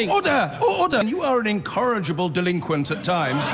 Order! Order! You are an incorrigible delinquent at times.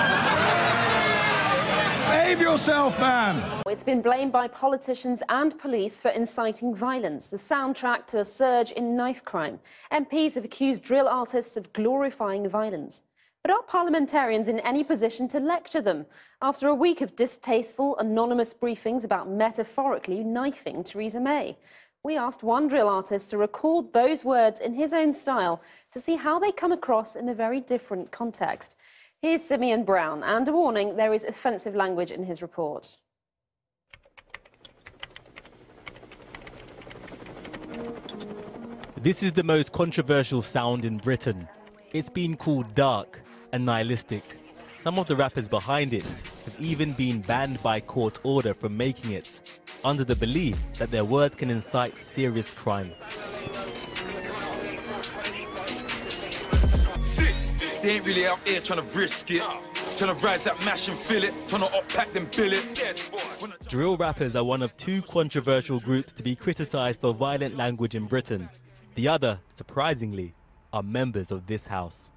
Behave yourself, man! It's been blamed by politicians and police for inciting violence, the soundtrack to a surge in knife crime. MPs have accused drill artists of glorifying violence. But are parliamentarians in any position to lecture them after a week of distasteful, anonymous briefings about metaphorically knifing Theresa May? We asked one drill artist to record those words in his own style to see how they come across in a very different context. Here's Simeon Brown, and a warning, there is offensive language in his report. This is the most controversial sound in Britain. It's been called dark and nihilistic. Some of the rappers behind it have even been banned by court order from making it, under the belief that their words can incite serious crime. They ain't really out here trying to risk it, trying to rise that mash and fill it, trying to up-pack them bill it. Drill rappers are one of two controversial groups to be criticised for violent language in Britain. The other, surprisingly, are members of this house.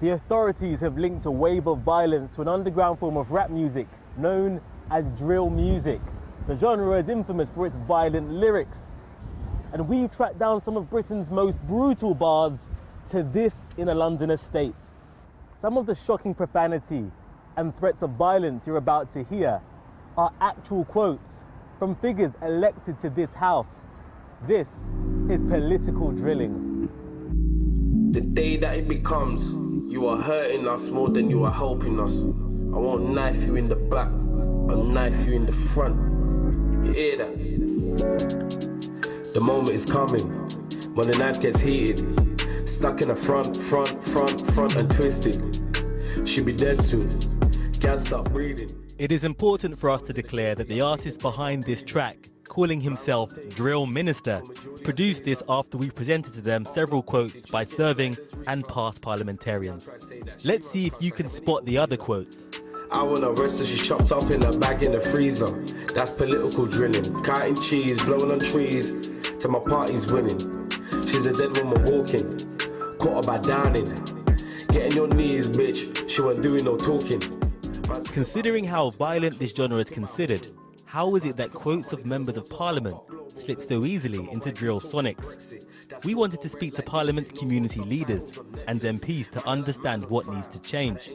The authorities have linked a wave of violence to an underground form of rap music known as drill music. The genre is infamous for its violent lyrics. And we've tracked down some of Britain's most brutal bars to this in a London estate. Some of the shocking profanity and threats of violence you're about to hear are actual quotes from figures elected to this house. This is political drilling. The day that it becomes, you are hurting us more than you are helping us. I won't knife you in the back, I'll knife you in the front. You hear that? The moment is coming, when the knife gets heated. Stuck in the front and twisted. She'll be dead soon, can't stop breathing. It is important for us to declare that the artist behind this track, calling himself Drill Minister, produced this after we presented to them several quotes by serving and past parliamentarians. Let's see if you can spot the other quotes. I wanna arrest her, she's chopped up in a bag in the freezer. That's political drilling, counting cheese, blowing on trees, till my party's winning. She's a dead woman walking, caught her by downing. Get on your knees, bitch, she wasn't doing no talking. Considering how violent this genre is considered, how is it that quotes of members of Parliament slip so easily into drill sonics? We wanted to speak to Parliament's community leaders and MPs to understand what needs to change.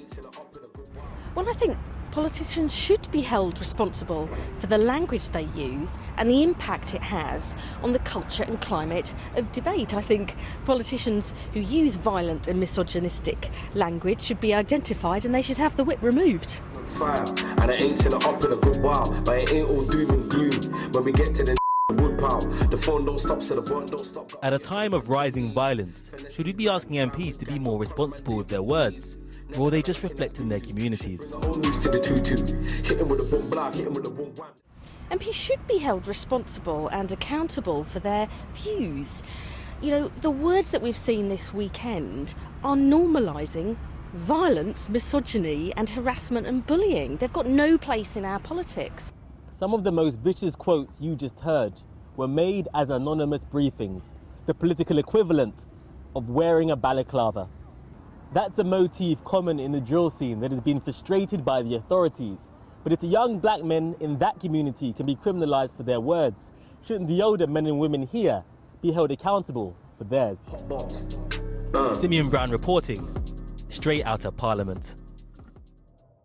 Well, I think politicians should be held responsible for the language they use and the impact it has on the culture and climate of debate. I think politicians who use violent and misogynistic language should be identified and they should have the whip removed. Fire, and I ain't seen it up in a good while, but it ain't all doom and gloom. When we get to the wood pile, the phone don't stop, so the button don't stop. At a time of rising violence, should we be asking MPs to be more responsible with their words? Or are they just reflecting their communities? MPs should be held responsible and accountable for their views. You know, the words that we've seen this weekend are normalising violence, misogyny and harassment and bullying. They've got no place in our politics. Some of the most vicious quotes you just heard were made as anonymous briefings, the political equivalent of wearing a balaclava. That's a motif common in the drill scene that has been frustrated by the authorities. But if the young black men in that community can be criminalised for their words, shouldn't the older men and women here be held accountable for theirs? Simeon Brown reporting, straight out of Parliament.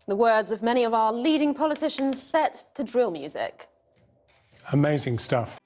The words of many of our leading politicians set to drill music. Amazing stuff.